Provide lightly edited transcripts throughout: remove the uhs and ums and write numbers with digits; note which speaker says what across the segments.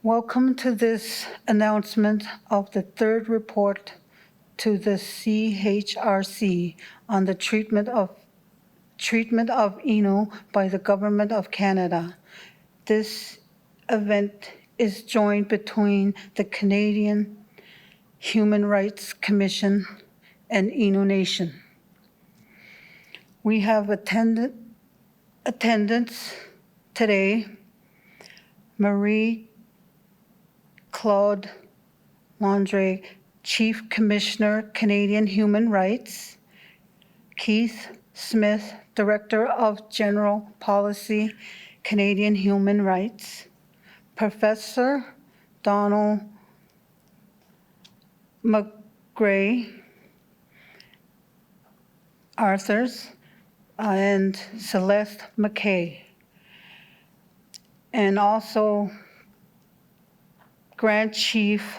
Speaker 1: Welcome to this announcement of the third report to the CHRC on the treatment of Innu by the Government of Canada. This event is joint between the Canadian Human Rights Commission and Innu Nation. We have attendance today: Marie Claude Landry, Chief Commissioner, Canadian Human Rights; Keith Smith, Director of General Policy, Canadian Human Rights; Professor Donald McGray, Arthurs, and Celeste McKay, and also Grand Chief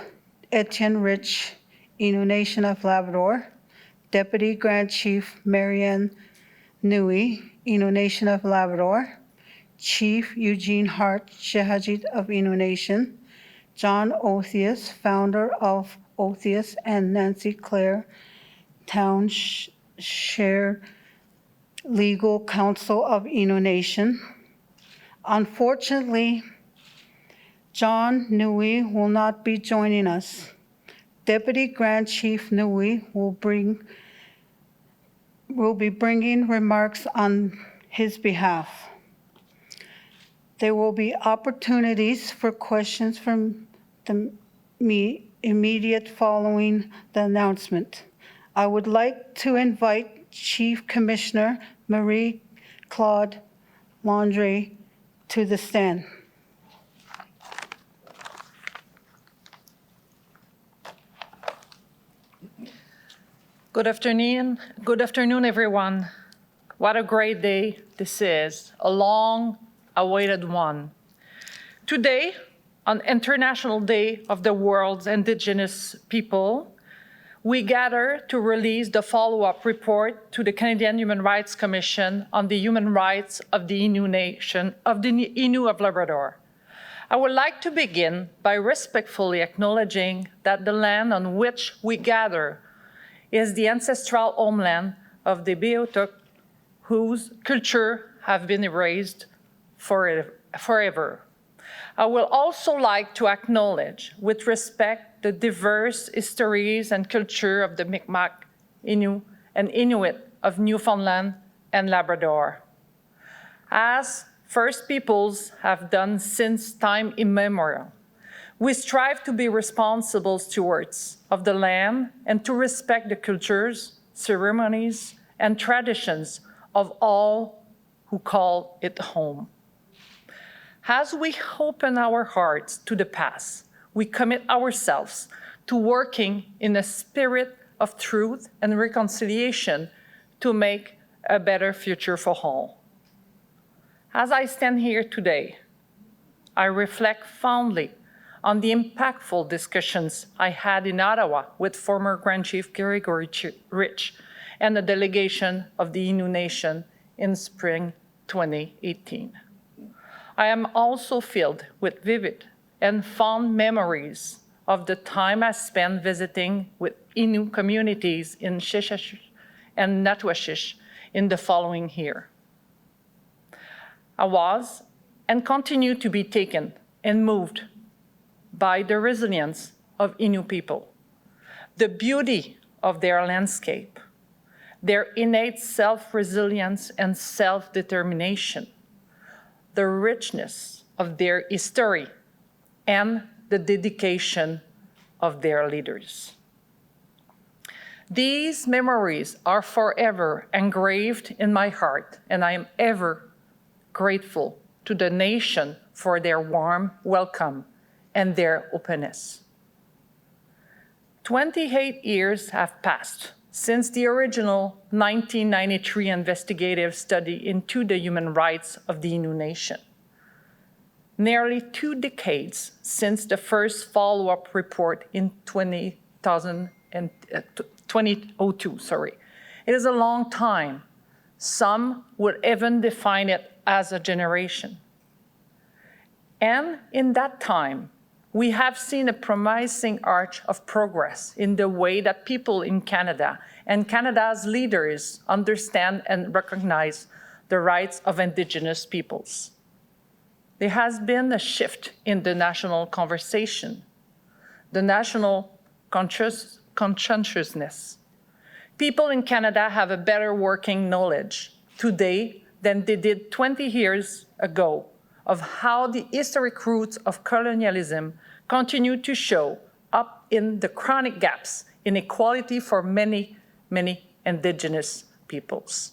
Speaker 1: Etienne Rich, Innu Nation of Labrador; Deputy Grand Chief Marianne Nui, Innu Nation of Labrador; Chief Eugene Hart Shehajit of Innu Nation; John Othius, founder of Othius, and Nancy Claire Town Share Legal Counsel of Innu Nation. Unfortunately, John Nui will not be joining us. Deputy Grand Chief Nui will be bringing remarks on his behalf. There will be opportunities for questions from me immediate following the announcement. I would like to invite Chief Commissioner Marie Claude Landry to the stand.
Speaker 2: Good afternoon, everyone. What a great day this is, a long-awaited one. Today, on International Day of the World's Indigenous People, we gather to release the follow-up report to the Canadian Human Rights Commission on the human rights of the Innu Nation, of the Innu of Labrador. I would like to begin by respectfully acknowledging that the land on which we gather is the ancestral homeland of the Beothuk, whose culture have been erased forever. I will also like to acknowledge, with respect, the diverse histories and culture of the Mi'kmaq, Innu, and Inuit of Newfoundland and Labrador. As First Peoples have done since time immemorial, we strive to be responsible stewards of the land and to respect the cultures, ceremonies, and traditions of all who call it home. As we open our hearts to the past, we commit ourselves to working in a spirit of truth and reconciliation to make a better future for all. As I stand here today, I reflect fondly on the impactful discussions I had in Ottawa with former Grand Chief Gregory Rich and the delegation of the Innu Nation in spring 2018. I am also filled with vivid and fond memories of the time I spent visiting with Innu communities in Sheshatshish and Natwashish in the following year. I was and continue to be taken and moved by the resilience of Innu people, the beauty of their landscape, their innate self-resilience and self-determination, the richness of their history, and the dedication of their leaders. These memories are forever engraved in my heart, and I am ever grateful to the nation for their warm welcome and their openness. 28 years have passed since the original 1993 investigative study into the human rights of the Innu Nation. Nearly 2 decades since the first follow-up report in 2002. It is a long time. Some would even define it as a generation. And in that time, we have seen a promising arc of progress in the way that people in Canada and Canada's leaders understand and recognize the rights of Indigenous peoples. There has been a shift in the national conversation, the national conscientiousness. People in Canada have a better working knowledge today than they did 20 years ago of how the historic roots of colonialism continue to show up in the chronic gaps in equality for many, many Indigenous peoples.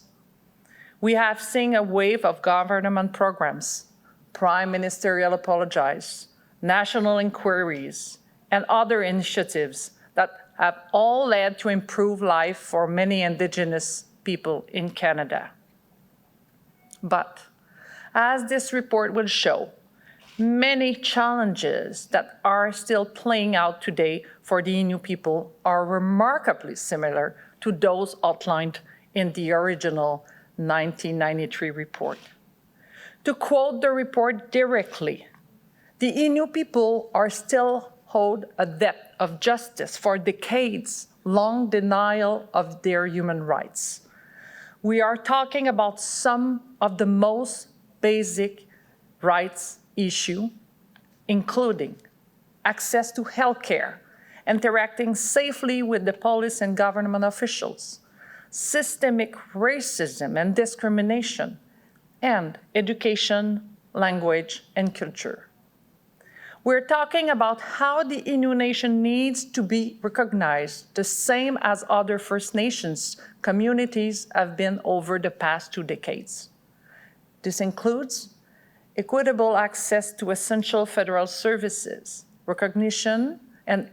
Speaker 2: We have seen a wave of government programs, prime ministerial apologies, national inquiries, and other initiatives that have all led to improved life for many Indigenous people in Canada. But as this report will show, many challenges that are still playing out today for the Innu people are remarkably similar to those outlined in the original 1993 report. To quote the report directly, the Innu people are still owed a debt of justice for decades-long denial of their human rights. We are talking about some of the most basic rights issue, including access to health care, interacting safely with the police and government officials, systemic racism and discrimination, and education, language, and culture. We're talking about how the Innu Nation needs to be recognized the same as other First Nations communities have been over the past 2 decades. This includes equitable access to essential federal services, recognition and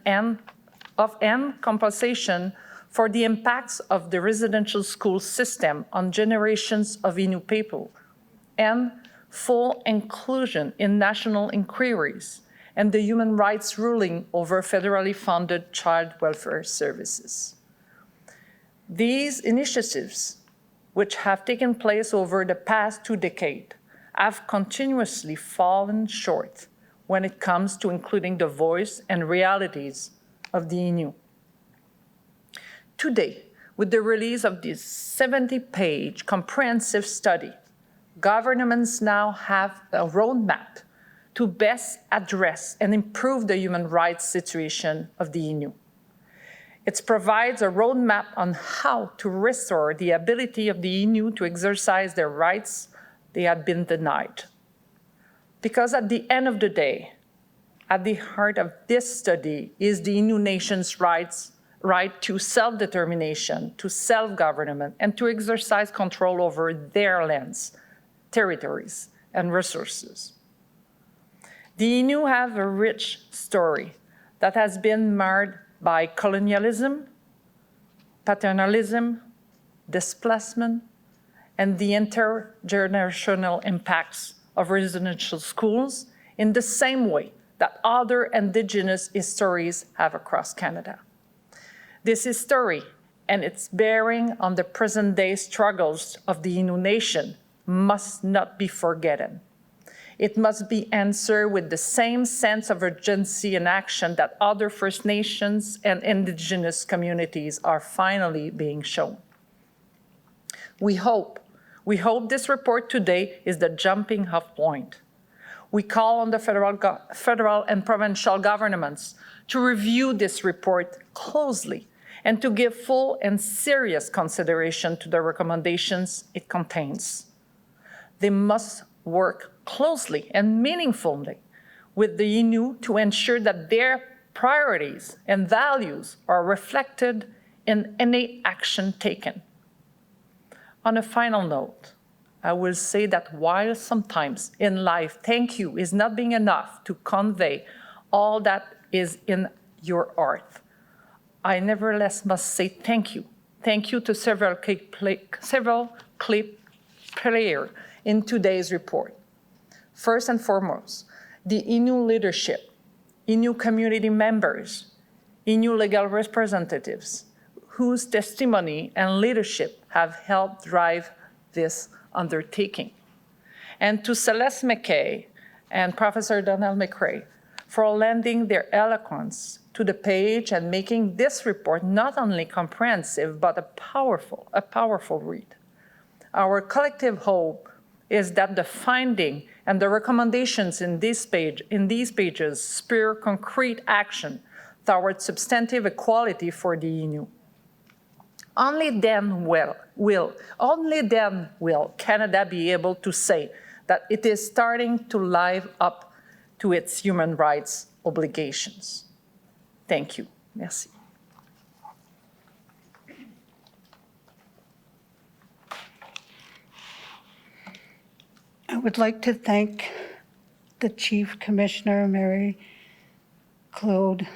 Speaker 2: compensation for the impacts of the residential school system on generations of Innu people, and full inclusion in national inquiries and the human rights ruling over federally funded child welfare services. These initiatives, which have taken place over the past 2 decades, have continuously fallen short when it comes to including the voice and realities of the Innu. Today, with the release of this 70-page comprehensive study, governments now have a roadmap to best address and improve the human rights situation of the Innu. It provides a roadmap on how to restore the ability of the Innu to exercise their rights they had been denied. Because at the end of the day, at the heart of this study is the Innu Nation's right to self-determination, to self-government, and to exercise control over their lands, territories, and resources. The Innu have a rich story that has been marred by colonialism, paternalism, displacement, and the intergenerational impacts of residential schools in the same way that other Indigenous histories have across Canada. This history and its bearing on the present-day struggles of the Innu Nation must not be forgotten. It must be answered with the same sense of urgency and action that other First Nations and Indigenous communities are finally being shown. We hope this report today is the jumping-off point. We call on the federal and provincial governments to review this report closely and to give full and serious consideration to the recommendations it contains. They must work closely and meaningfully with the Innu to ensure that their priorities and values are reflected in any action taken. On a final note, I will say that while sometimes in life thank you is not being enough to convey all that is in your heart, I nevertheless must say thank you. Thank you to several key players in today's report. First and foremost, the Innu leadership, Innu community members, Innu legal representatives, whose testimony and leadership have helped drive this undertaking. And to Celeste McKay and Professor Donald McRae for lending their eloquence to the page and making this report not only comprehensive, but a powerful read. Our collective hope is that the finding and the recommendations in these pages spur concrete action towards substantive equality for the Innu. Only then will Canada be able to say that it is starting to live up to its human rights obligations. Thank you. Merci.
Speaker 1: I would like to thank the Chief Commissioner, Mary Claude,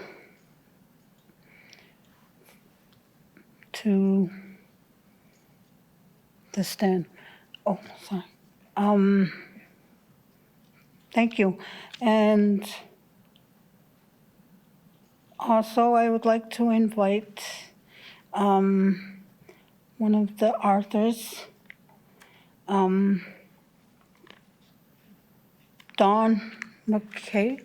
Speaker 1: to the stand. Oh, sorry. Thank you. And also, I would like to invite one of the authors, Don McCree.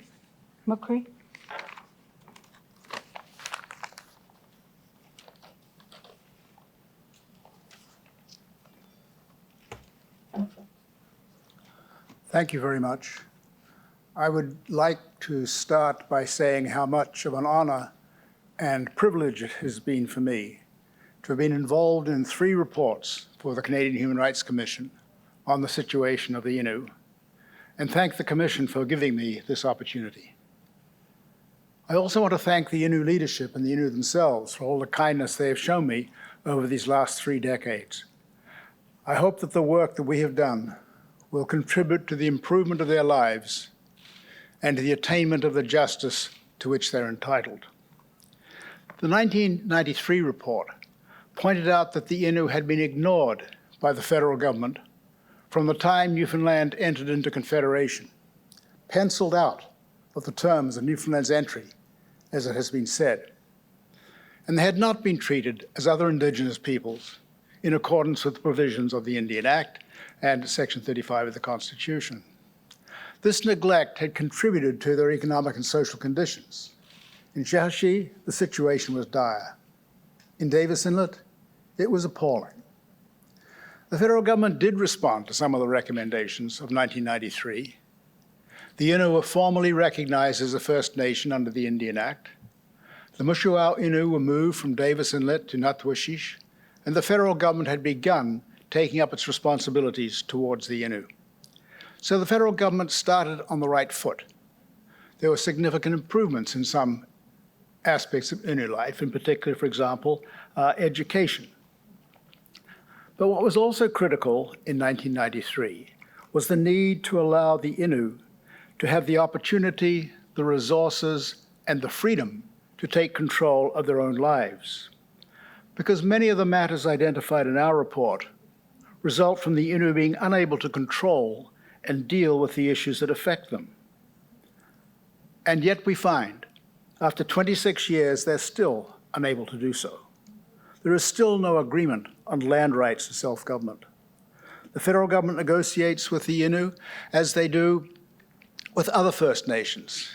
Speaker 3: Thank you very much. I would like to start by saying how much of an honor and privilege it has been for me to have been involved in 3 reports for the Canadian Human Rights Commission on the situation of the Innu, and thank the Commission for giving me this opportunity. I also want to thank the Innu leadership and the Innu themselves for all the kindness they have shown me over these last 3 decades. I hope that the work that we have done will contribute to the improvement of their lives and to the attainment of the justice to which they're entitled. The 1993 report pointed out that the Innu had been ignored by the federal government from the time Newfoundland entered into Confederation, penciled out of the terms of Newfoundland's entry, as it has been said, and they had not been treated as other Indigenous peoples in accordance with the provisions of the Indian Act and Section 35 of the Constitution. This neglect had contributed to their economic and social conditions. In CHRC, the situation was dire. In Davis Inlet, it was appalling. The federal government did respond to some of the recommendations of 1993. The Innu were formally recognized as a First Nation under the Indian Act. The Mushuau Innu were moved from Davis Inlet to Natwashish, and the federal government had begun taking up its responsibilities towards the Innu. So the federal government started on the right foot. There were significant improvements in some aspects of Innu life, in particular, for example, education. But what was also critical in 1993 was the need to allow the Innu to have the opportunity, the resources, and the freedom to take control of their own lives. Because many of the matters identified in our report result from the Innu being unable to control and deal with the issues that affect them. And yet we find, after 26 years, they're still unable to do so. There is still no agreement on land rights and self-government. The federal government negotiates with the Innu as they do with other First Nations.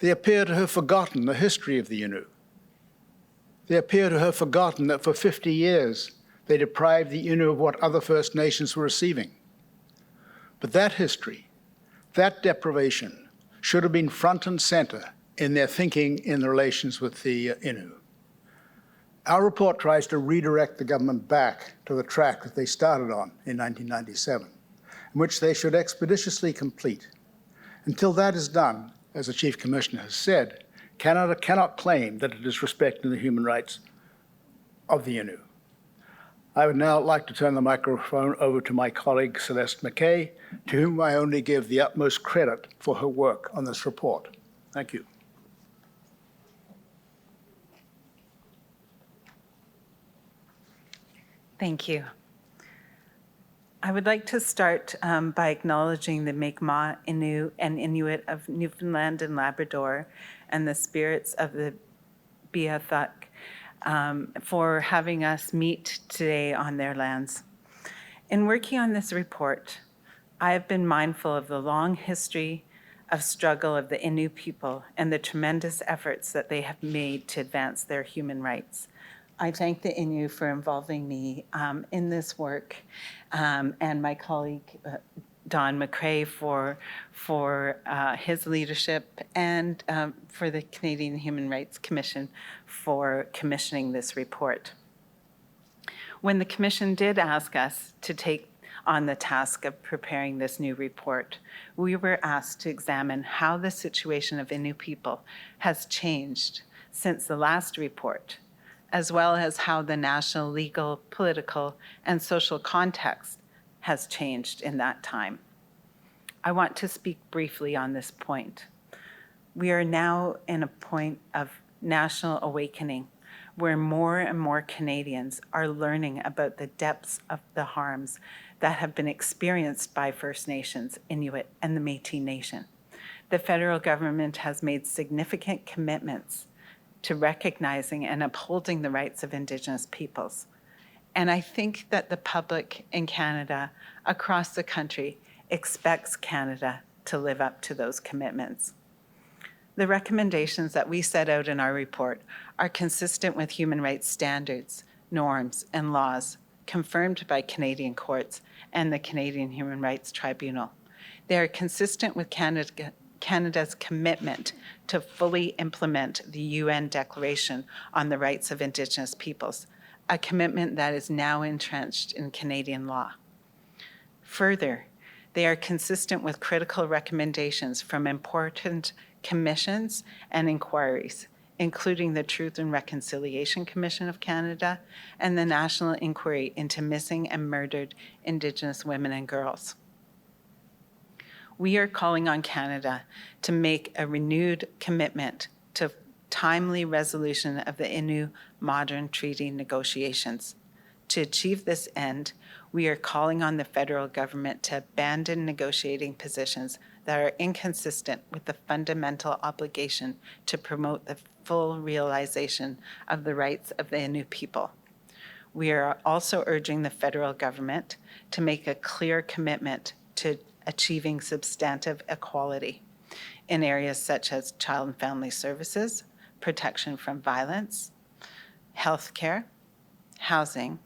Speaker 3: They appear to have forgotten the history of the Innu. They appear to have forgotten that for 50 years, they deprived the Innu of what other First Nations were receiving. But that history, that deprivation, should have been front and center in their thinking in the relations with the Innu. Our report tries to redirect the government back to the track that they started on in 1997, in which they should expeditiously complete. Until that is done, as the Chief Commissioner has said, Canada cannot claim that it is respecting the human rights of the Innu. I would now like to turn the microphone over to my colleague, Celeste McKay, to whom I only give the utmost credit for her work on this report. Thank you.
Speaker 4: Thank you. I would like to start by acknowledging the Mi'kmaq, Innu, and Inuit of Newfoundland and Labrador and the spirits of the Beothuk for having us meet today on their lands. In working on this report, I have been mindful of the long history of struggle of the Innu people and the tremendous efforts that they have made to advance their human rights. I thank the Innu for involving me in this work, and my colleague Don McCrae for his leadership, and for the Canadian Human Rights Commission for commissioning this report. When the Commission did ask us to take on the task of preparing this new report, we were asked to examine how the situation of Innu people has changed since the last report, as well as how the national legal, political, and social context has changed in that time. I want to speak briefly on this point. We are now in a point of national awakening where more and more Canadians are learning about the depths of the harms that have been experienced by First Nations, Inuit, and the Métis Nation. The federal government has made significant commitments to recognizing and upholding the rights of Indigenous peoples. And I think that the public in Canada, across the country, expects Canada to live up to those commitments. The recommendations that we set out in our report are consistent with human rights standards, norms, and laws confirmed by Canadian courts and the Canadian Human Rights Tribunal. They are consistent with Canada's commitment to fully implement the UN Declaration on the Rights of Indigenous Peoples, a commitment that is now entrenched in Canadian law. Further, they are consistent with critical recommendations from important commissions and inquiries, including the Truth and Reconciliation Commission of Canada and the National Inquiry into Missing and Murdered Indigenous Women and Girls. We are calling on Canada to make a renewed commitment to timely resolution of the Innu Modern Treaty negotiations. To achieve this end, we are calling on the federal government to abandon negotiating positions that are inconsistent with the fundamental obligation to promote the full realization of the rights of the Innu people. We are also urging the federal government to make a clear commitment to achieving substantive equality in areas such as child and family services, protection from violence, healthcare, housing,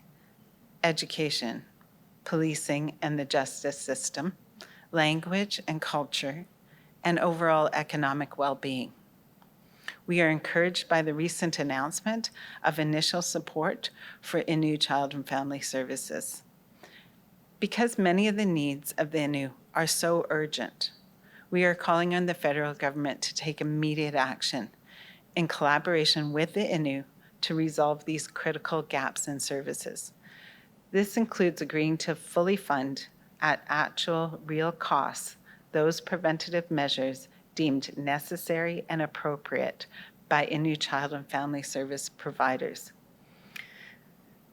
Speaker 4: education, policing and the justice system, language and culture, and overall economic well-being. We are encouraged by the recent announcement of initial support for Innu Child and Family Services. Because many of the needs of the Innu are so urgent, we are calling on the federal government to take immediate action in collaboration with the Innu to resolve these critical gaps in services. This includes agreeing to fully fund at actual real costs those preventative measures deemed necessary and appropriate by Innu Child and Family Service providers.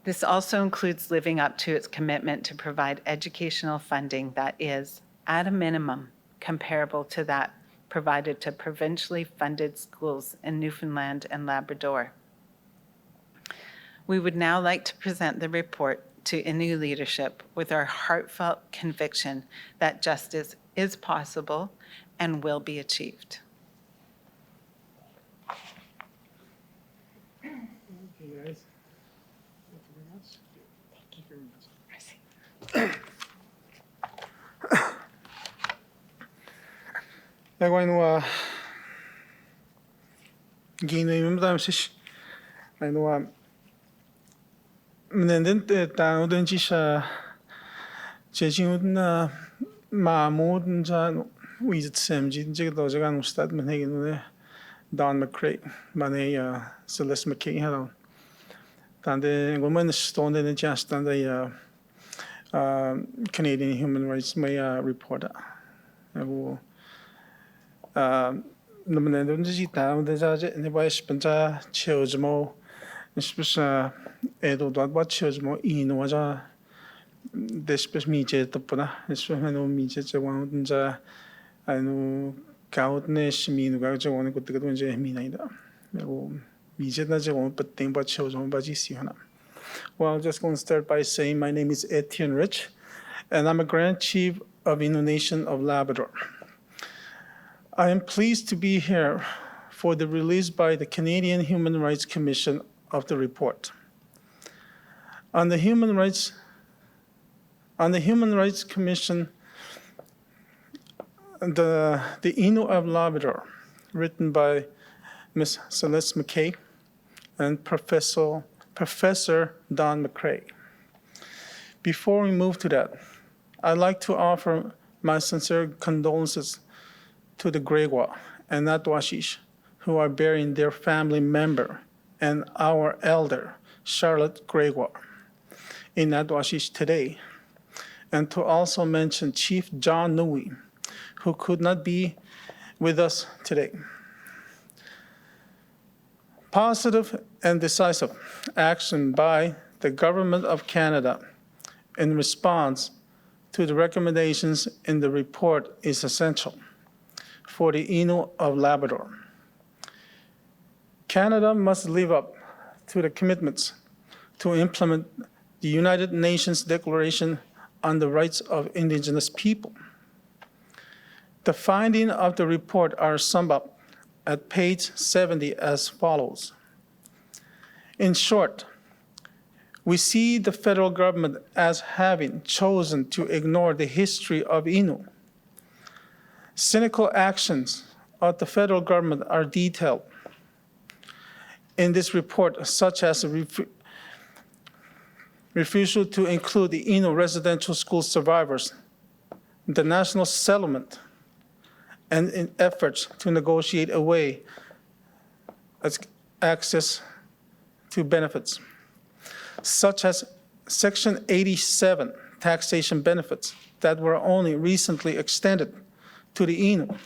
Speaker 4: This also includes living up to its commitment to provide educational funding that is, at a minimum, comparable to that provided to provincially funded schools in Newfoundland and Labrador. We would now like to present the report to Innu leadership with our heartfelt conviction that justice is possible and will be achieved.
Speaker 5: Thank you, guys. Thank you very much. Thank you very much. Jag var nog gino im dam sich. I know men den ta den ji sha je jin na ma mo den ja we it sem ji je do ja gan stad men hegen Don McCrae mane Celeste McKay hello. Dan de woman stone in just on the Canadian Human Rights reporter. Namen ji ta de ja ne ba spenta chojmo especially edo dot what chojmo in was this mi je to puna especially no mi je wan ja anu Kautnes mean about one good to go in me neither. We did not want but think about shows on Bajisiana. Well, I'm just going to start by saying my name is Etienne Rich, and I'm a Grand Chief of Innu Nation of Labrador. I am pleased to be here for the release by the Canadian Human Rights Commission of the report. On the Human Rights Commission, the Innu of Labrador, written by Ms. Celeste McKay and Professor Don McCrae. Before we move to that, I'd like to offer my sincere condolences to the Gregoire and Natwashish, who are burying their family member and our elder, Charlotte Gregoire, in Natwashish today. And to also mention Chief John Newey, who could not be with us today. Positive and decisive action by the Government of Canada in response to the recommendations in the report is essential for the Innu of Labrador. Canada must live up to the commitments to implement the United Nations Declaration on the Rights of Indigenous People. The findings of the report are summed up at page 70 as follows. In short, we see the federal government as having chosen to ignore the history of Innu. Cynical actions of the federal government are detailed in this report, such as a refusal to include the Innu residential school survivors, the national settlement, and in efforts to negotiate away access to benefits, such as Section 87 taxation benefits that were only recently extended to the Innu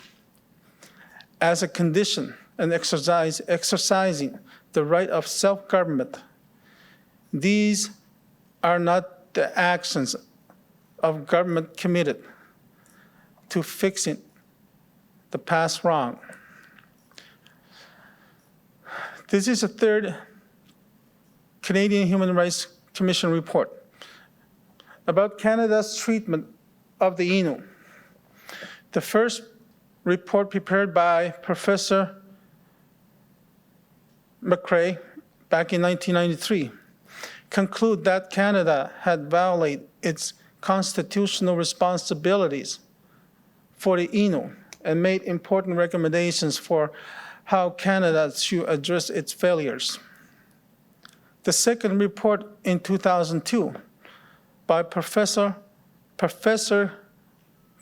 Speaker 5: as a condition and exercising the right of self-government. These are not the actions of government committed to fixing the past wrong. This is the third Canadian Human Rights Commission report about Canada's treatment of the Innu. The first report prepared by Professor McCrae back in 1993 concluded that Canada had violated its constitutional responsibilities for the Innu and made important recommendations for how Canada should address its failures. The second report in 2002 by Professor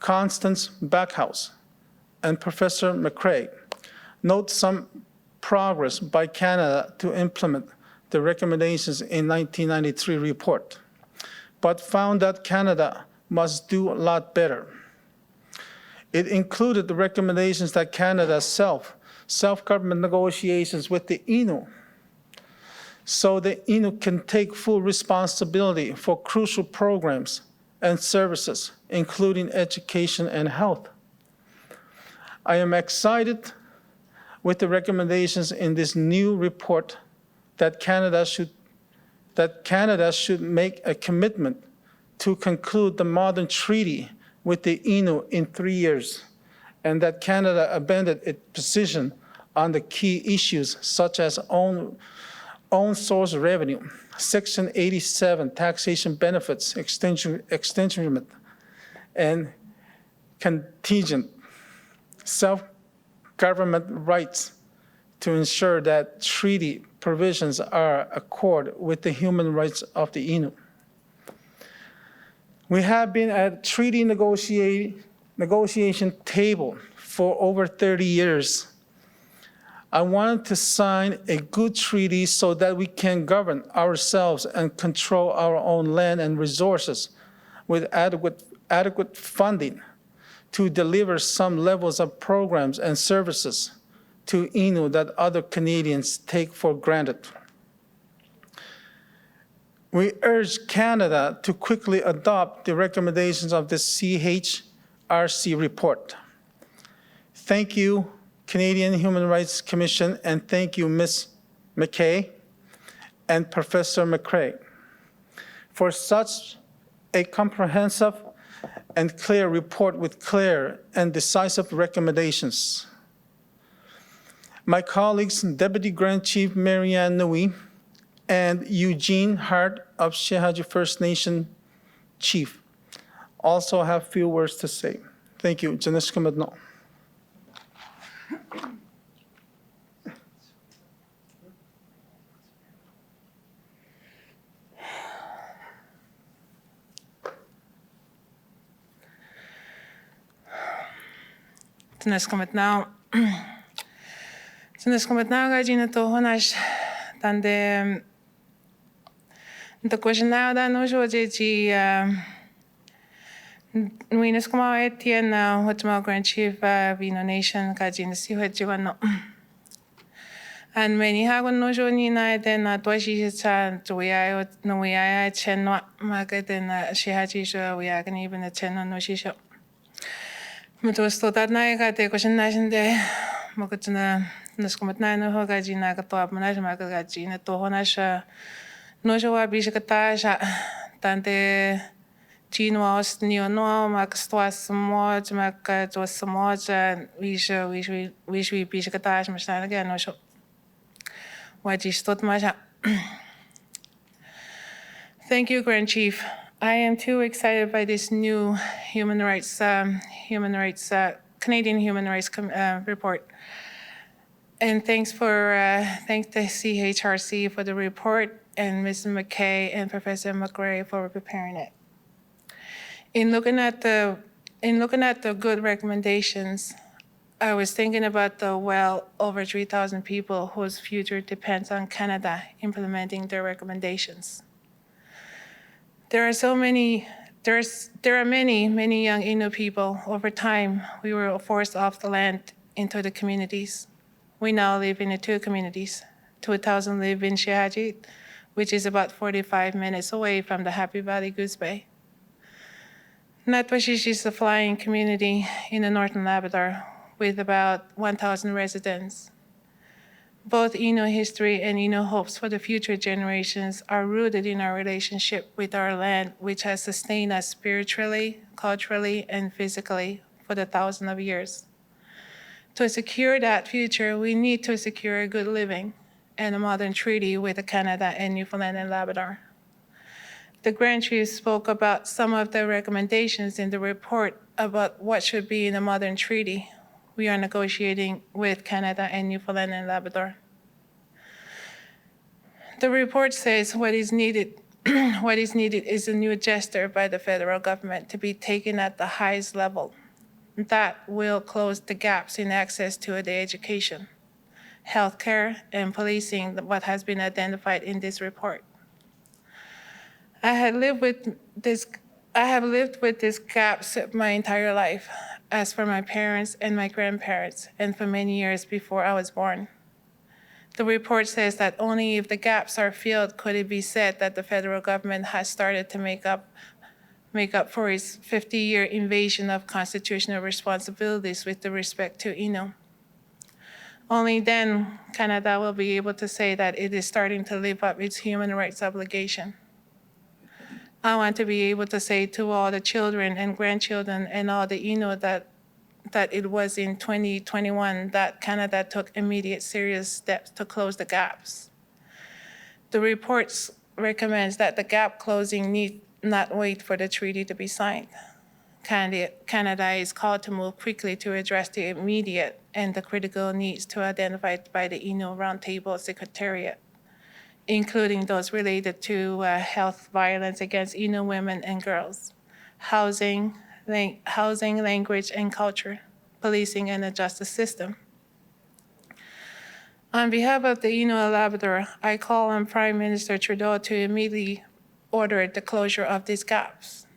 Speaker 5: Constance Backhouse and Professor McCrae notes some progress by Canada to implement the recommendations in 1993 report, but found that Canada must do a lot better. It included the recommendations that Canada's self-government negotiations with the Innu, so the Innu can take full responsibility for crucial programs and services, including education and health. I am excited with the recommendations in this new report that Canada should make a commitment to conclude the modern treaty with the Innu in 3 years, and that Canada abandoned its position on the key issues such as own source revenue, Section 87 taxation benefits, extensionment, and contingent self-government rights to ensure that treaty provisions are accord with the human rights of the Innu. We have been at treaty negotiation table for over 30 years. I wanted to sign a good treaty so that we can govern ourselves and control our own land and resources with adequate funding to deliver some levels of programs and services to Innu that other Canadians take for granted. We urge Canada to quickly adopt the recommendations of the CHRC report. Thank you, Canadian Human Rights Commission, and thank you, Ms. McKay and Professor McCrae, for such a comprehensive and clear report with clear and decisive recommendations. My colleagues, Deputy Grand Chief Marianne Nui and Eugene Hart of Chehaji First Nation Chief, also have few words to say. Thank you. Janis Kamadno.
Speaker 6: Tnes komet now. Tnes komet now gajina to honash tande the question now that no joje ji Winas kama etien hotma Grand Chief Innu Nation gajina si hotjiwano. And many hagon no joni na den na twashi cha tuya no ya chenwa magaden shihaji sho we are can even a chen no shisho. Mutusto that na ga te question nation de mokutna naskumat na no hogaji na ka to apna ma ka gaji na to honasha no jo wa bisha ta sha tante chino os nio no ma ka sto smo ma ka to smo we bisha ta ma sta ga no sho waji stot ma sha. Thank you, Grand Chief. I am too excited by this new Canadian human rights report. And thanks the CHRC for the report and Ms. McKay and Professor McGray for preparing it. In looking at the good recommendations, I was thinking about the well over 3,000 people whose future depends on Canada implementing their recommendations. There are many young Innu people. Over time, we were forced off the land into the communities. We now live in the two communities. 2,000 live in Chehaji, which is about 45 minutes away from the Happy Valley Goose Bay. Natwashish is a flying community in the northern Labrador with about 1,000 residents. Both Innu history and Innu hopes for the future generations are rooted in our relationship with our land, which has sustained us spiritually, culturally, and physically for the thousands of years. To secure that future, we need to secure a good living and a modern treaty with Canada and Newfoundland and Labrador. The Grand Chief spoke about some of the recommendations in the report about what should be in a modern treaty we are negotiating with Canada and Newfoundland and Labrador. The report says what is needed is a new gesture by the federal government to be taken at the highest level. That will close the gaps in access to the education, healthcare, and policing, what has been identified in this report. I have lived with these gaps my entire life, as for my parents and my grandparents, and for many years before I was born. The report says that only if the gaps are filled could it be said that the federal government has started to make up for its 50-year invasion of constitutional responsibilities with respect to Innu. Only then Canada will be able to say that it is starting to live up its human rights obligation. I want to be able to say to all the children and grandchildren and all the Innu that it was in 2021 that Canada took immediate serious steps to close the gaps. The report recommends that the gap closing need not wait for the treaty to be signed. Canada is called to move quickly to address the immediate and the critical needs to identified by the Innu Roundtable Secretariat, including those related to health violence against Innu women and girls, housing, language and culture, policing, and the justice system. On behalf of the Innu of Labrador, I call on Prime Minister Trudeau to immediately order the closure of these gaps.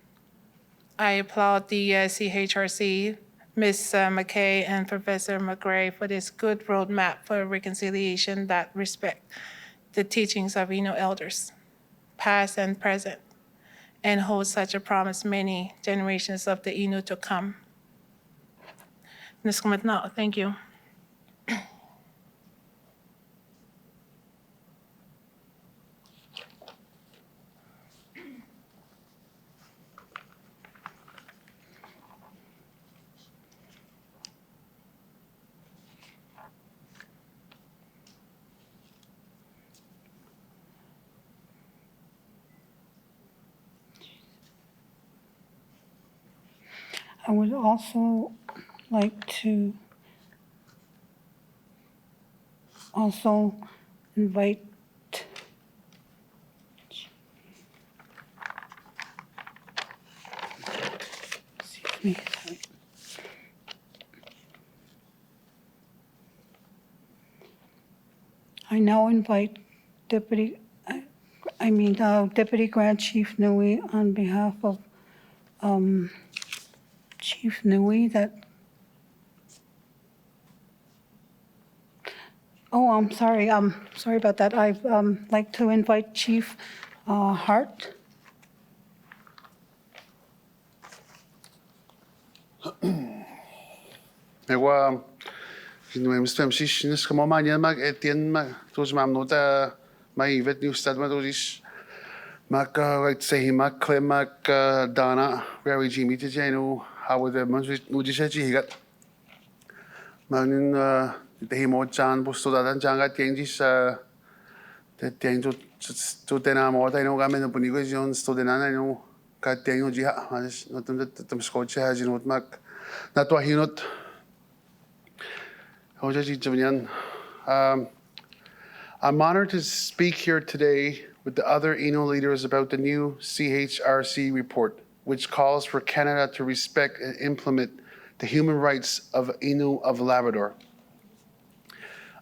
Speaker 6: I applaud the CHRC, Ms. McKay, and Professor McGray for this good roadmap for reconciliation that respect the teachings of Innu elders, past and present, and hold such a promise many generations of the Innu to come. Thank you.
Speaker 1: I would also like to also invite excuse me, sorry. I now invite Deputy Grant Chief Nui on behalf of Chief Nui I'm sorry. Sorry about that. I'd like to invite Chief Hart.
Speaker 7: Ewa, kinwem stem sis nis kamo manya mag etien mag tos mam nota mai vet new stad ma tosis mag right say mag klem mag dana very Jimmy to jenu how with the no disaji higat magnin the himo chan busto dadan janga tiengis the tiengo to tena mo ta no gamen no punigo jon sto denana no ka tiengo jiha mas no tum skoche ha jinot mag na to hinot I'm honored to speak here today with the other Innu leaders about the new CHRC report, which calls for Canada to respect and implement the human rights of Innu of Labrador.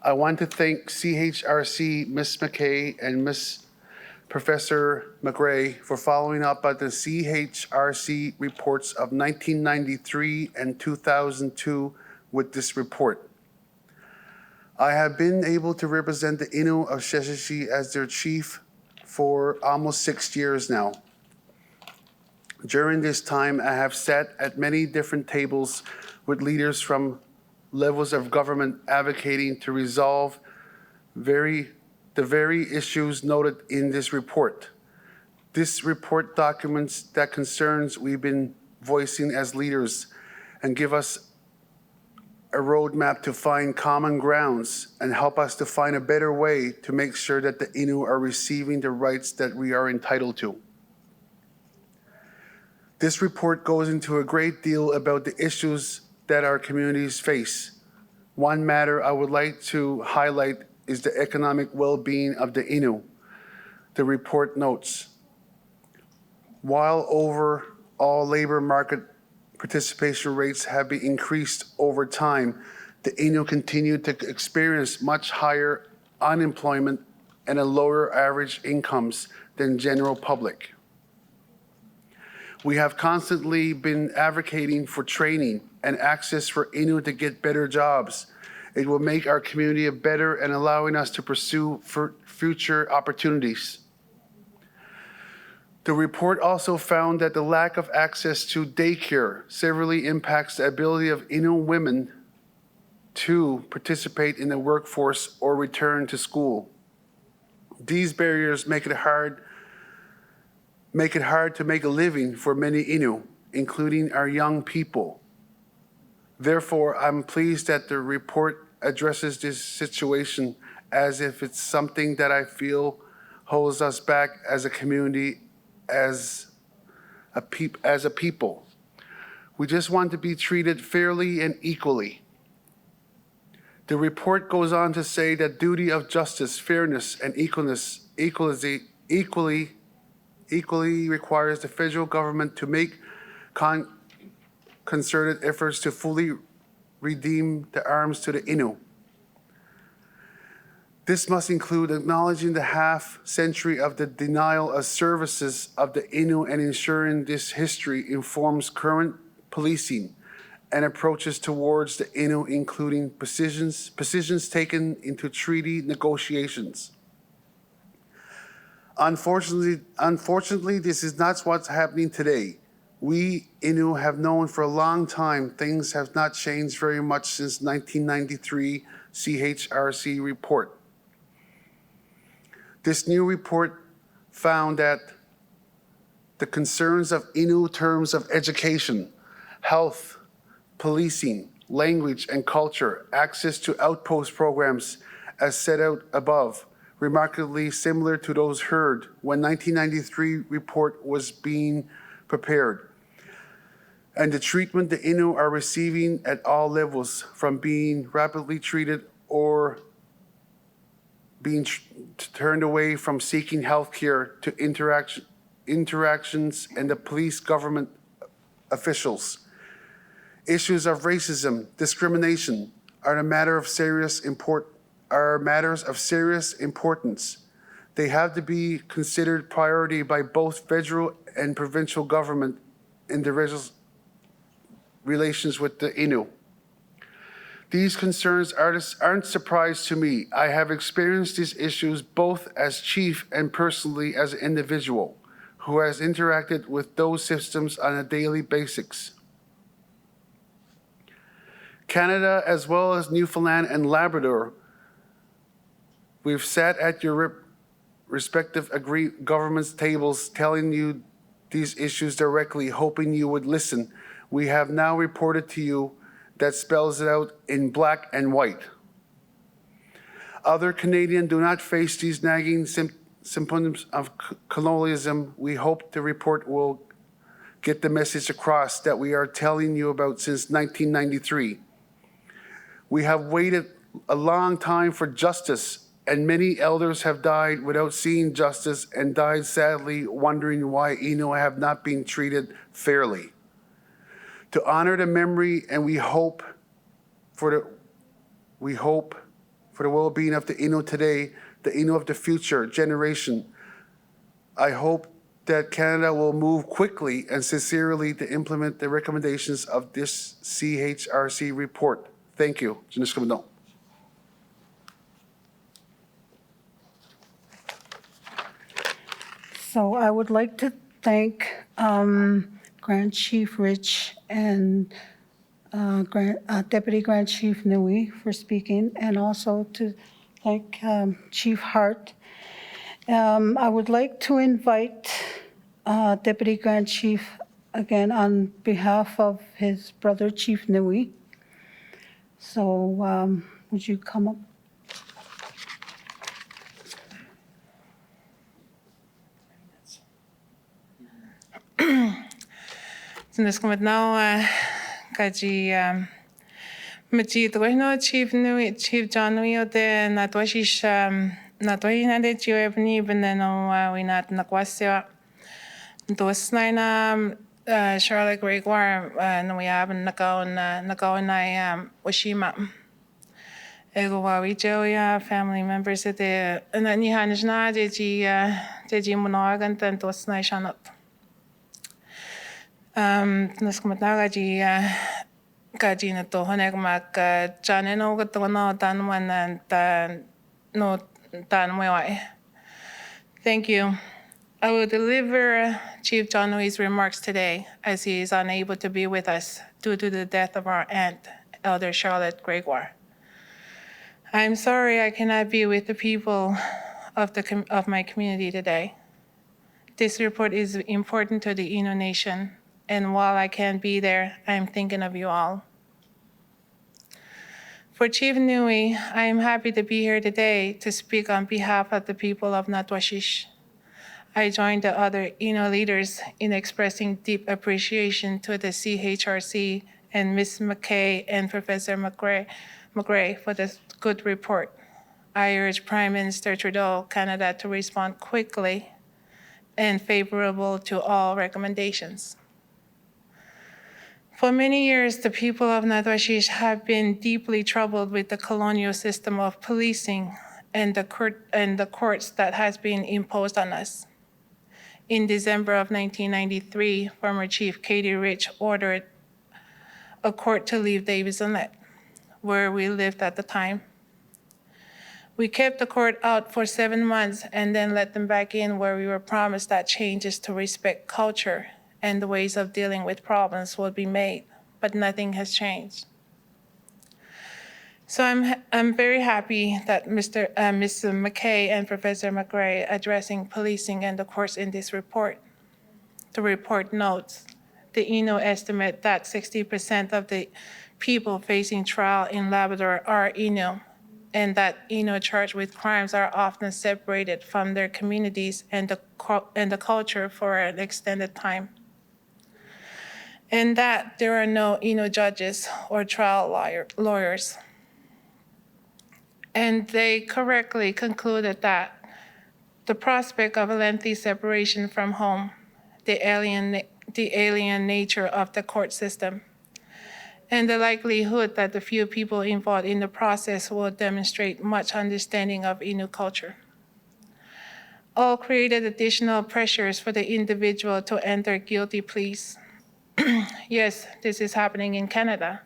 Speaker 7: I want to thank CHRC, Ms. McKay and Ms. Professor McRae for following up on the CHRC reports of 1993 and 2002 with this report. I have been able to represent the Innu of CHRC as their chief for almost 6 years now. During this time, I have sat at many different tables with leaders from levels of government advocating to resolve the very issues noted in this report. This report documents that concerns we've been voicing as leaders and give us a roadmap to find common grounds and help us to find a better way to make sure that the Innu are receiving the rights that we are entitled to. This report goes into a great deal about the issues that our communities face. One matter I would like to highlight is the economic well-being of the Innu. The report notes, while overall labor market participation rates have been increased over time, the Innu continue to experience much higher unemployment and a lower average incomes than general public. We have constantly been advocating for training and access for Innu to get better jobs. It will make our community better and allowing us to pursue future opportunities. The report also found that the lack of access to daycare severely impacts the ability of Innu women to participate in the workforce or return to school. These barriers make it hard to make a living for many Innu, including our young people. Therefore, I'm pleased that the report addresses this situation as if it's something that I feel holds us back as a community, as a people. We just want to be treated fairly and equally. The report goes on to say that duty of justice, fairness, and equality requires the federal government to make concerted efforts to fully redeem the arms to the Innu. This must include acknowledging the half-century of the denial of services of the Innu and ensuring this history informs current policing and approaches towards the Innu, including positions taken into treaty negotiations. Unfortunately, this is not what's happening today. We Innu have known for a long time things have not changed very much since 1993 CHRC report. This new report found that the concerns of Innu terms of education, health, policing, language and culture, access to outpost programs as set out above, remarkably similar to those heard when 1993 report was being prepared. and the treatment the Innu are receiving at all levels, from being rapidly treated or being turned away from seeking health care to interactions and the police government officials. Issues of racism, discrimination are matters of serious importance. They have to be considered priority by both federal and provincial government in the relations with the Innu. These concerns aren't surprise to me. I have experienced these issues both as chief and personally as an individual who has interacted with those systems on a daily basis. Canada, as well as Newfoundland and Labrador, we've sat at your respective governments' tables telling you these issues directly, hoping you would listen. We have now reported to you that spells it out in black and white. Other Canadians do not face these nagging symptoms of colonialism. We hope the report will get the message across that we are telling you about since 1993. We have waited a long time for justice, and many elders have died without seeing justice and died sadly wondering why Innu have not been treated fairly. To honor the memory, and we hope for the well-being of the Innu today, the Innu of the future generation, I hope that Canada will move quickly and sincerely to implement the recommendations of this CHRC report. Thank you.
Speaker 1: So I would like to thank Grand Chief Rich and Deputy Grand Chief Nui for speaking, and also to thank Chief Hart. I would like to invite Deputy Grand Chief again on behalf of his brother Chief Nui. So would you come up?
Speaker 6: Sinaskumat now kaji machi to no Chief Nui Chief John Nui de natwashish natwahina de chiwebni beneno we not nakwasya dosnaina Charlotte Gregoire no we have nakaon Washima ego we joya family members at the ni hanishna de ji munagan tan dosnai shanot naskumatna gaji na to honek mak chaneno gato no tanwan tan no tanwai. Thank you. I will deliver Chief John Nui's remarks today as he is unable to be with us due to the death of our aunt, Elder Charlotte Gregoire. I'm sorry I cannot be with the people of my community today. This report is important to the Innu Nation, and while I can't be there, I'm thinking of you all. For Chief Nui, I am happy to be here today to speak on behalf of the people of Natwashish. I join the other Innu leaders in expressing deep appreciation to the CHRC and Ms. McKay and Professor McGray for this good report. I urge Prime Minister Trudeau, Canada, to respond quickly and favorable to all recommendations. For many years, the people of Natwashish have been deeply troubled with the colonial system of policing and the courts that has been imposed on us. In December of 1993, former Chief Katie Rich ordered a court to leave Davis Inlet, where we lived at the time. We kept the court out for 7 months and then let them back in, where we were promised that changes to respect culture and the ways of dealing with problems would be made, but nothing has changed. So I'm very happy that Ms. McKay and Professor McGray addressing policing and the courts in this report. The report notes the Innu estimate that 60% of the people facing trial in Labrador are Innu, and that Innu charged with crimes are often separated from their communities and the culture for an extended time. and that there are no Innu judges or trial lawyers. And they correctly concluded that the prospect of a lengthy separation from home, the alien nature of the court system, and the likelihood that the few people involved in the process will demonstrate much understanding of Innu culture, all created additional pressures for the individual to enter guilty pleas. Yes, this is happening in Canada.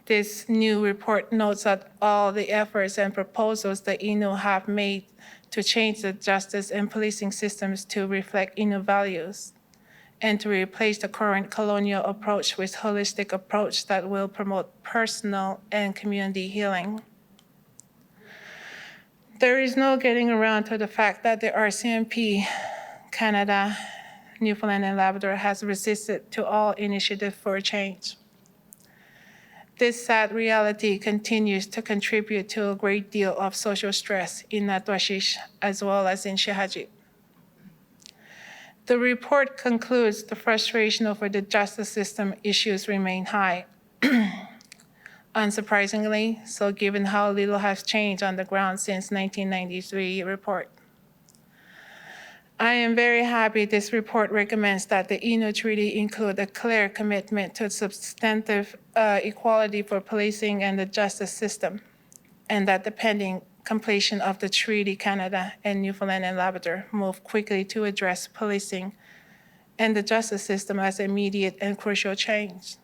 Speaker 6: This new report notes that all the efforts and proposals the Innu have made to change the justice and policing systems to reflect Innu values and to replace the current colonial approach with holistic approach that will promote personal and community healing. There is no getting around to the fact that the RCMP, Canada, Newfoundland and Labrador has resisted to all initiative for change. This sad reality continues to contribute to a great deal of social stress in Natwashish as well as in Shehajit. The report concludes the frustration over the justice system issues remain high. Unsurprisingly, so given how little has changed on the ground since 1993 report. I am very happy this report recommends that the Innu Treaty include a clear commitment to substantive equality for policing and the justice system, and that the pending completion of the treaty, Canada and Newfoundland and Labrador move quickly to address policing and the justice system as immediate and crucial change.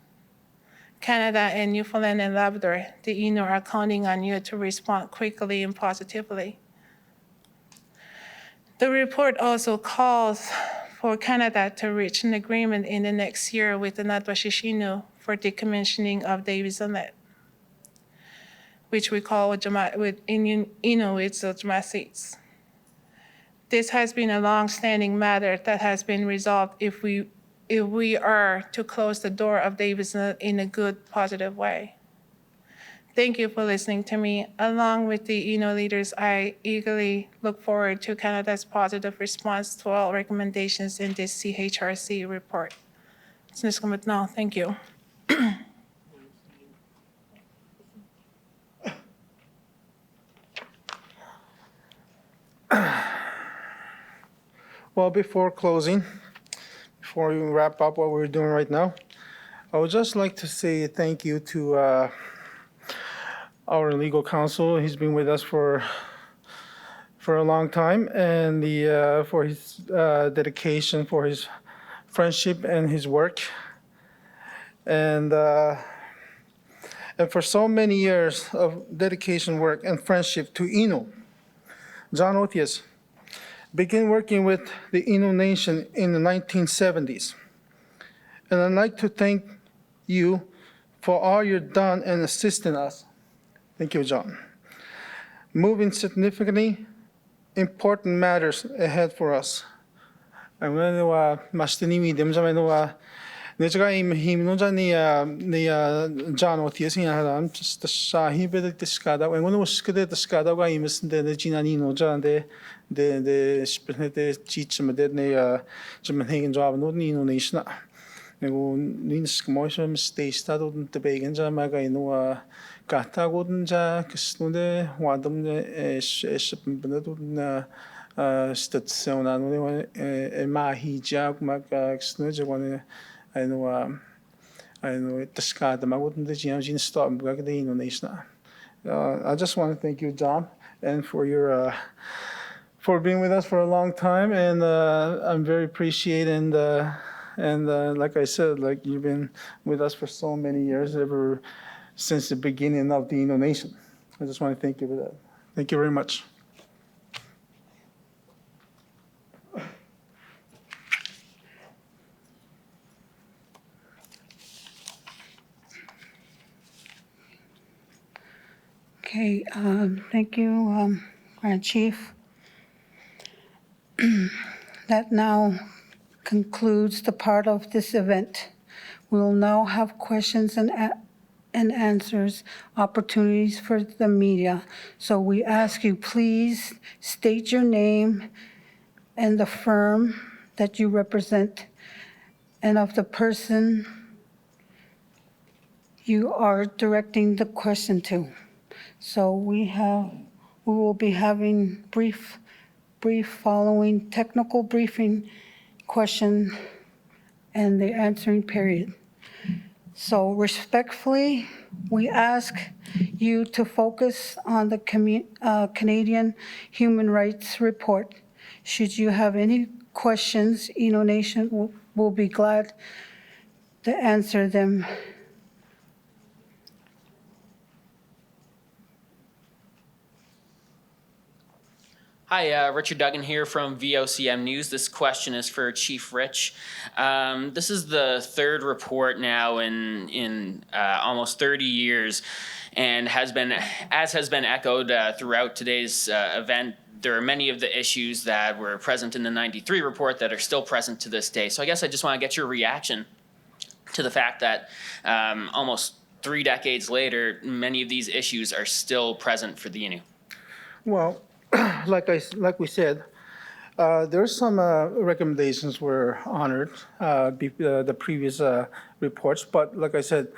Speaker 6: Canada and Newfoundland and Labrador, the Innu are counting on you to respond quickly and positively. The report also calls for Canada to reach an agreement in the next year with the Natwashish Innu for decommissioning of Davis Inlet, which we call with Innu it's Ojama seats. This has been a long-standing matter that has been resolved if we are to close the door of Davis Inlet in a good, positive way. Thank you for listening to me. Along with the Innu leaders, I eagerly look forward to Canada's positive response to all recommendations in this CHRC report. Thank you.
Speaker 5: Well, before closing, before we wrap up what we're doing right now, I would just like to say thank you to our legal counsel. He's been with us for a long time, and for his dedication, for his friendship and his work, and for so many years of dedication, work, and friendship to Innu. John Otius began working with the Innu Nation in the 1970s, and I'd like to thank you for all you've done and assisting us. Thank you, John. Moving significantly important matters ahead for us. I'm going to mastini dem za meno Nechga im himno ni John Otius in Adam just the Shahi bed discada when one was skid the scada ga imis the Ginani no John the spin the teach me dead ne Jamahan job no Nino nation. Nego nins motion stage started the began Jamaga in Gata wooden ja Kisnude Wadam ship na stats on a mahi jab maga snudge one. I know the sky the mountain the Gene stop back the Innu Nation. I just want to thank you, John, and for your for being with us for a long time, and I'm very appreciative and like I said, like you've been with us for so many years, ever since the beginning of the Innu Nation. I just want to thank you for that. Thank you very much.
Speaker 1: Okay, thank you, Grand Chief. That now concludes the part of this event. We will now have questions and answers, opportunities for the media. So we ask you, please state your name and the firm that you represent and of the person you are directing the question to. So we will be having brief following technical briefing question and the answering period. So respectfully, we ask you to focus on the Canadian Human Rights Report. Should you have any questions, Innu Nation will be glad to answer them.
Speaker 8: Hi, Richard Duggan here from VOCM News. This question is for Chief Rich. This is the third report now in almost 30 years, and has been echoed throughout today's event. There are many of the issues that were present in the '93 report that are still present to this day. So I guess I just want to get your reaction to the fact that almost 3 decades later, many of these issues are still present for the Innu.
Speaker 5: Well, like we said, there's some recommendations were honored, the previous reports, but like I said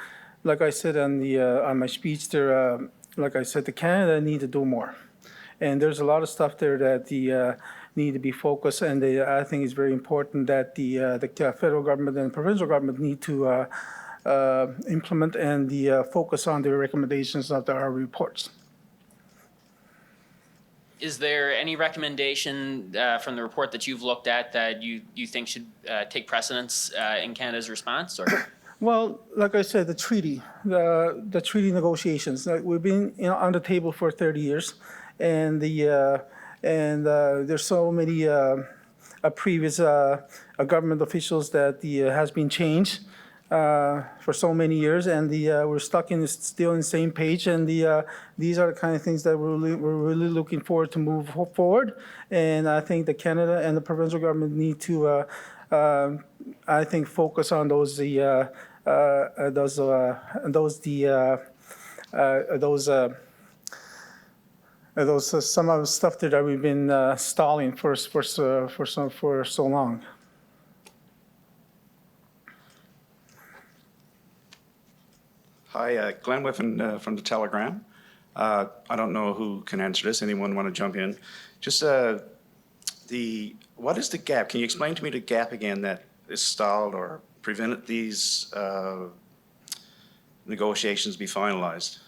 Speaker 5: on my speech there, like I said, the Canada need to do more, and there's a lot of stuff there that need to be focused, and I think it's very important that the federal government and the provincial government need to implement and focus on the recommendations of our reports.
Speaker 8: Is there any recommendation from the report that you've looked at that you think should take precedence in Canada's response? Or?
Speaker 5: Well, like I said, the treaty negotiations. We've been on the table for 30 years, and there's so many previous government officials that has been changed for so many years, and we're stuck still in the same page. And these are the kind of things that we're really looking forward to move forward. And I think the Canada and the provincial government need to, I think, focus on those some of the stuff that we've been stalling for so long.
Speaker 9: Hi, Glenn Whiffen from the Telegram. I don't know who can answer this. Anyone want to jump in? Just what is the gap? Can you explain to me the gap again that is stalled or prevented these negotiations be finalized?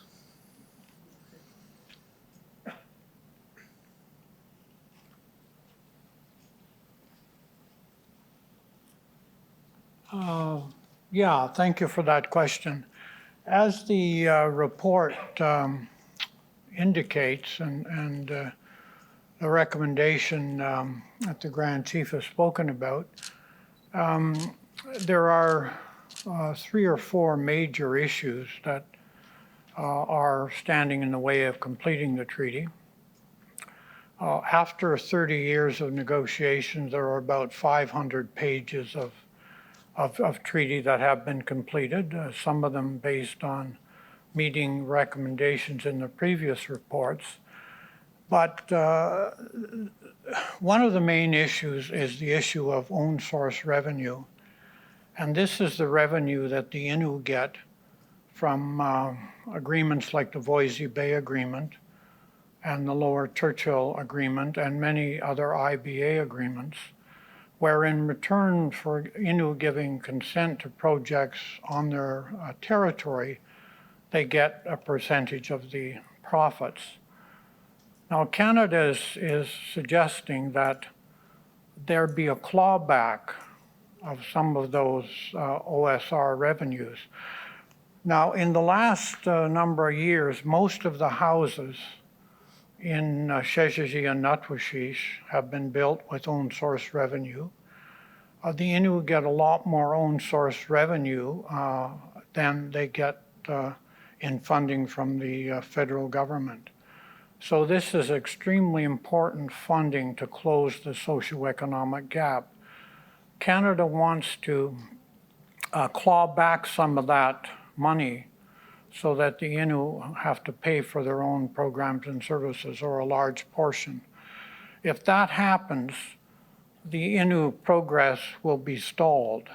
Speaker 10: Yeah, thank you for that question. As the report indicates, and the recommendation that the Grand Chief has spoken about, there are 3 or 4 major issues that are standing in the way of completing the treaty. After 30 years of negotiations, there are about 500 pages of treaty that have been completed, some of them based on meeting recommendations in the previous reports. But one of the main issues is the issue of own source revenue. And this is the revenue that the Innu get from agreements like the Voisey Bay Agreement and the Lower Churchill Agreement and many other IBA agreements, where in return for Innu giving consent to projects on their territory, they get a percentage of the profits. Now, Canada is suggesting that there be a clawback of some of those OSR revenues. Now, in the last number of years, most of the houses in Sheshaji and Nutwashish have been built with own source revenue. The Innu get a lot more own source revenue than they get in funding from the federal government. So this is extremely important funding to close the socioeconomic gap. Canada wants to claw back some of that money so that the Innu have to pay for their own programs and services, or a large portion. If that happens, the Innu progress will be stalled.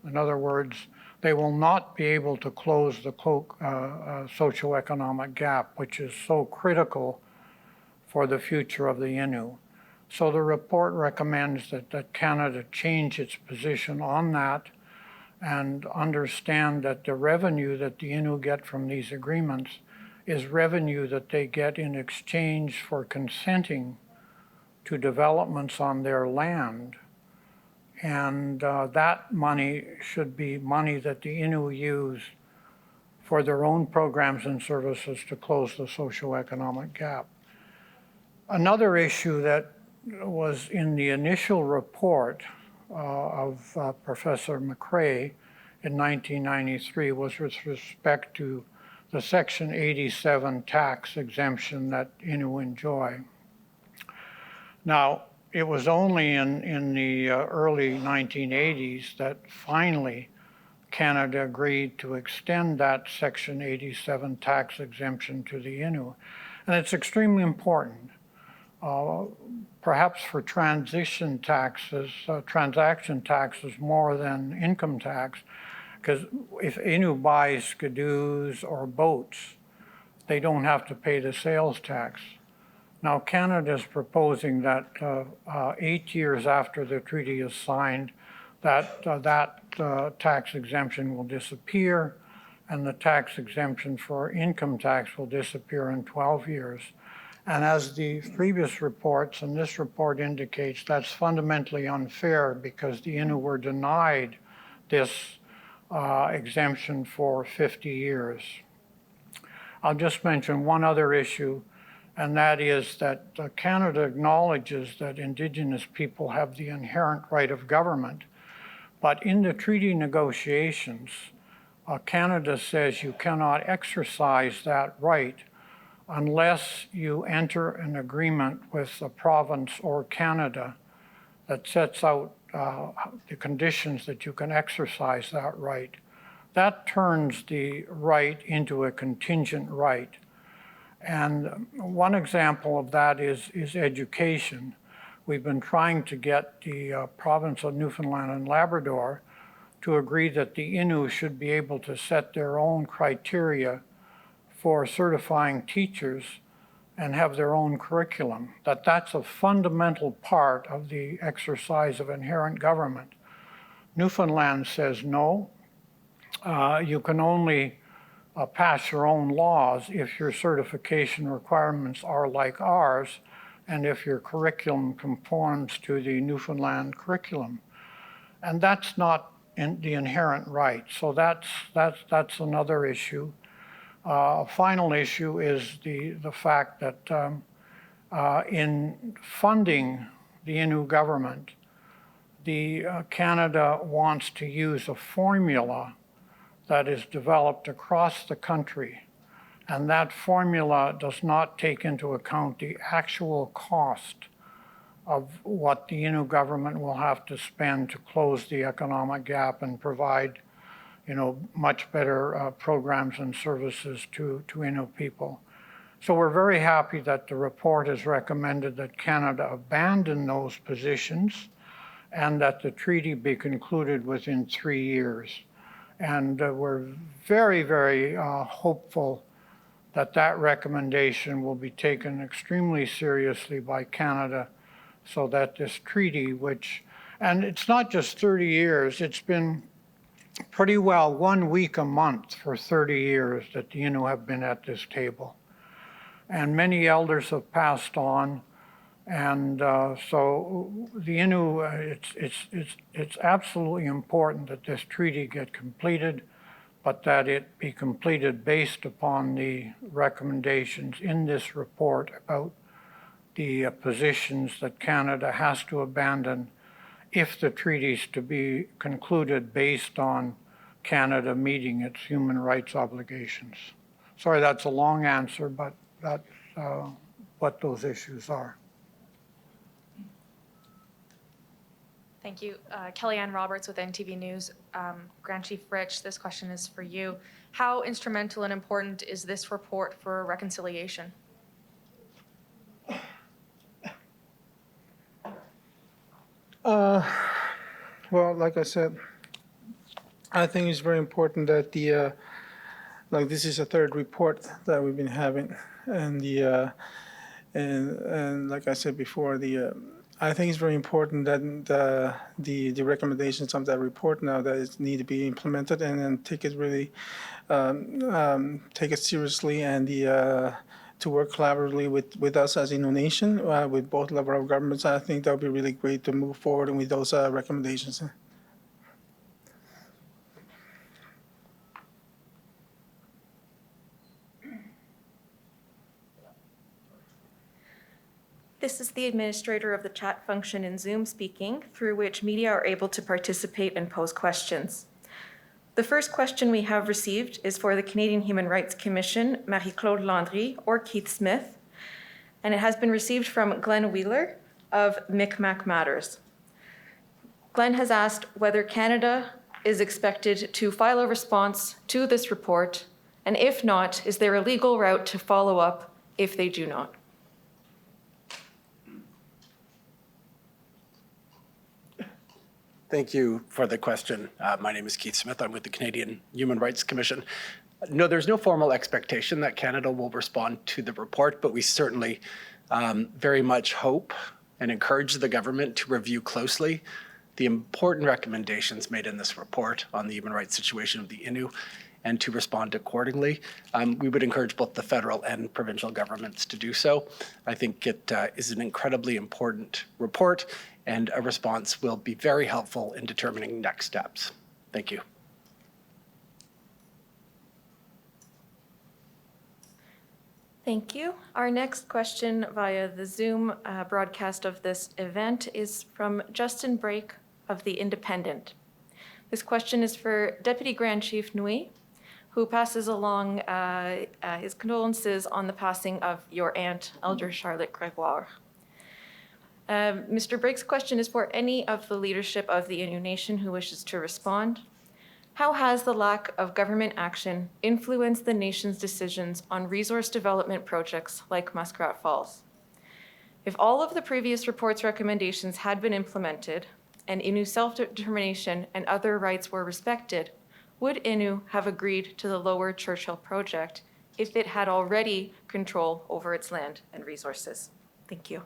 Speaker 10: In other words, they will not be able to close the socioeconomic gap, which is so critical for the future of the Innu. So the report recommends that Canada change its position on that and understand that the revenue that the Innu get from these agreements is revenue that they get in exchange for consenting to developments on their land. And that money should be money that the Innu use for their own programs and services to close the socioeconomic gap. Another issue that was in the initial report of Professor McRae in 1993 was with respect to the Section 87 tax exemption that Innu enjoy. Now, it was only in the early 1980s that finally Canada agreed to extend that Section 87 tax exemption to the Innu. And it's extremely important, perhaps for transaction taxes more than income tax, because if Innu buys skidoos or boats, they don't have to pay the sales tax. Now, Canada is proposing that 8 years after the treaty is signed, that tax exemption will disappear, and the tax exemption for income tax will disappear in 12 years. And as the previous reports and this report indicates, that's fundamentally unfair because the Innu were denied this exemption for 50 years. I'll just mention one other issue, and that is that Canada acknowledges that Indigenous people have the inherent right of government, but in the treaty negotiations, Canada says you cannot exercise that right unless you enter an agreement with the province or Canada that sets out the conditions that you can exercise that right. That turns the right into a contingent right. And one example of that is education. We've been trying to get the province of Newfoundland and Labrador to agree that the Innu should be able to set their own criteria for certifying teachers and have their own curriculum, that's a fundamental part of the exercise of inherent government. Newfoundland says no, you can only pass your own laws if your certification requirements are like ours and if your curriculum conforms to the Newfoundland curriculum. And that's not the inherent right. So that's another issue. A final issue is the fact that in funding the Innu government, the Canada wants to use a formula that is developed across the country, and that formula does not take into account the actual cost of what the Innu government will have to spend to close the economic gap and provide, much better programs and services to Innu people. So we're very happy that the report has recommended that Canada abandon those positions and that the treaty be concluded within 3 years. And we're very, very hopeful that that recommendation will be taken extremely seriously by Canada so that this treaty, and it's not just 30 years, it's been pretty well 1 week a month for 30 years that the Innu have been at this table. And many elders have passed on. And so the Innu, it's absolutely important that this treaty get completed, but that it be completed based upon the recommendations in this report about the positions that Canada has to abandon if the treaty's to be concluded based on Canada meeting its human rights obligations. Sorry, that's a long answer, but that's what those issues are.
Speaker 11: Thank you. Kellyanne Roberts with NTV News. Grand Chief Rich, this question is for you. How instrumental and important is this report for reconciliation?
Speaker 5: Well, like I said, I think it's very important that like this is a third report that we've been having, and and like I said before, I think it's very important that the recommendations of that report now that it need to be implemented and then take it really take it seriously and to work collaboratively with us as Innu Nation, with both level of governments. I think that would be really great to move forward with those recommendations.
Speaker 12: This is the administrator of the chat function in Zoom speaking, through which media are able to participate and pose questions. The first question we have received is for the Canadian Human Rights Commission, Marie-Claude Landry or Keith Smith, and it has been received from Glenn Wheeler of Micmac Matters. Glenn has asked whether Canada is expected to file a response to this report, and if not, is there a legal route to follow up if they do not?
Speaker 13: Thank you for the question. My name is Keith Smith. I'm with the Canadian Human Rights Commission. No, there's no formal expectation that Canada will respond to the report, but we certainly very much hope and encourage the government to review closely the important recommendations made in this report on the human rights situation of the Innu and to respond accordingly. We would encourage both the federal and provincial governments to do so. I think it is an incredibly important report, and a response will be very helpful in determining next steps. Thank you.
Speaker 12: Thank you. Our next question via the Zoom broadcast of this event is from Justin Brake of The Independent. This question is for Deputy Grand Chief Nui, who passes along his condolences on the passing of your aunt, Elder Charlotte Gregoire. Mr. Brake's question is for any of the leadership of the Innu Nation who wishes to respond. How has the lack of government action influenced the nation's decisions on resource development projects like Muskrat Falls? If all of the previous report's recommendations had been implemented and Innu self-determination and other rights were respected, would Innu have agreed to the Lower Churchill project if it had already control over its land and resources? Thank you.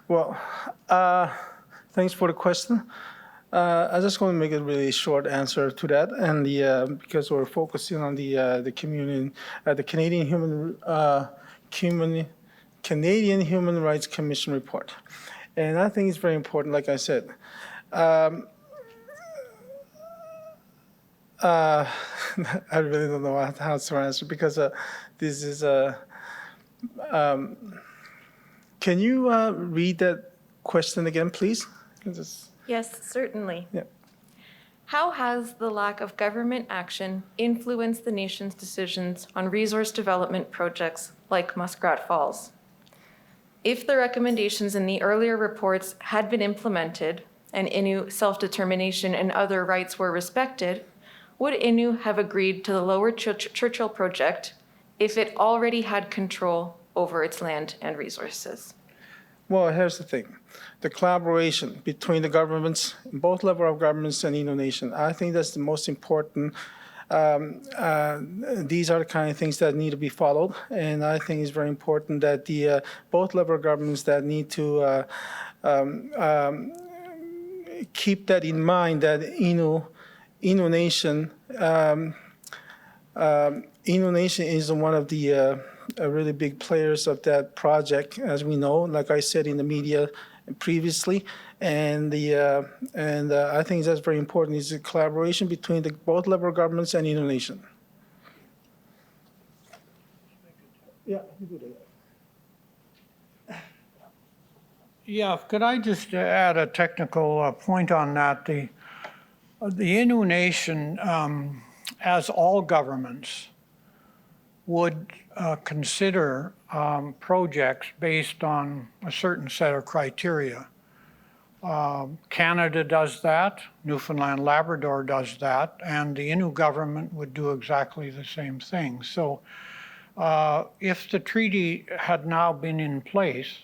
Speaker 5: Well, thanks for the question. I just want to make a really short answer to that, and because we're focusing on the community, the Canadian Human Rights Commission report, and I think it's very important. Like I said, I really don't know how to answer because this is a. Can you read that question again, please?
Speaker 12: Yes, certainly.
Speaker 5: Yeah.
Speaker 12: How has the lack of government action influenced the nation's decisions on resource development projects like Muskrat Falls? If the recommendations in the earlier reports had been implemented and Innu self-determination and other rights were respected, would Innu have agreed to the Lower Churchill project if it already had control over its land and resources?
Speaker 5: Well, here's the thing. The collaboration between the governments, both level of governments and Innu Nation, I think that's the most important. These are the kind of things that need to be followed, and I think it's very important that the both level of governments that need to keep that in mind, that Innu Nation is one of the really big players of that project, as we know, like I said in the media previously, and I think that's very important. Is the collaboration between the both level governments and Innu Nation. Yeah, you do that.
Speaker 10: Yeah, could I just add a technical point on that? The Innu Nation, as all governments, would consider projects based on a certain set of criteria. Canada does that, Newfoundland and Labrador does that, and the Innu government would do exactly the same thing. So If the treaty had now been in place,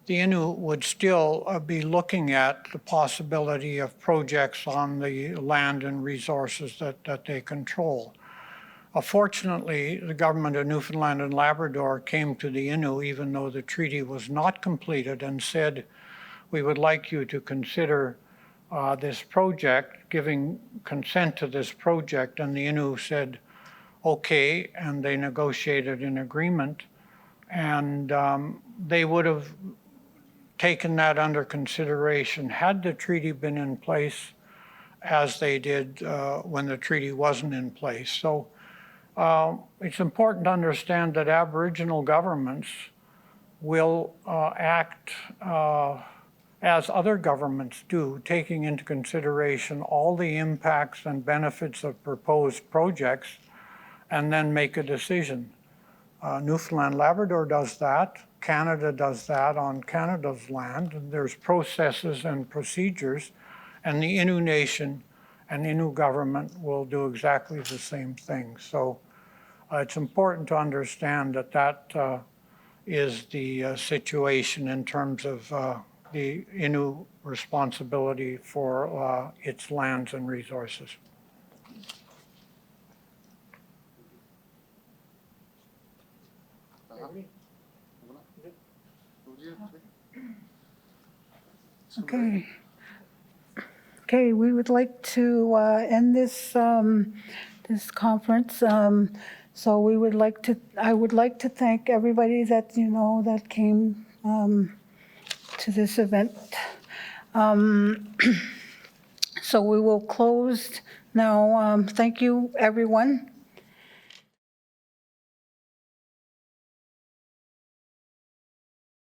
Speaker 10: the Innu would still be looking at the possibility of projects on the land and resources that they control. Fortunately, the government of Newfoundland and Labrador came to the Innu, even though the treaty was not completed, and said, we would like you to consider this project, giving consent to this project. And the Innu said, okay, and they negotiated an agreement. And they would have taken that under consideration had the treaty been in place, as they did when the treaty wasn't in place. So it's important to understand that Aboriginal governments will act as other governments do, taking into consideration all the impacts and benefits of proposed projects, and then make a decision. Newfoundland and Labrador does that. Canada does that on Canada's land. And there's processes and procedures, and the Innu Nation and Innu government will do exactly the same thing. So it's important to understand that that is the situation in terms of the Innu responsibility for its lands and resources.
Speaker 1: Okay. Okay, we would like to end this this conference. So we would like to. I would like to thank everybody that that came to this event. So we will close now. Thank you, everyone.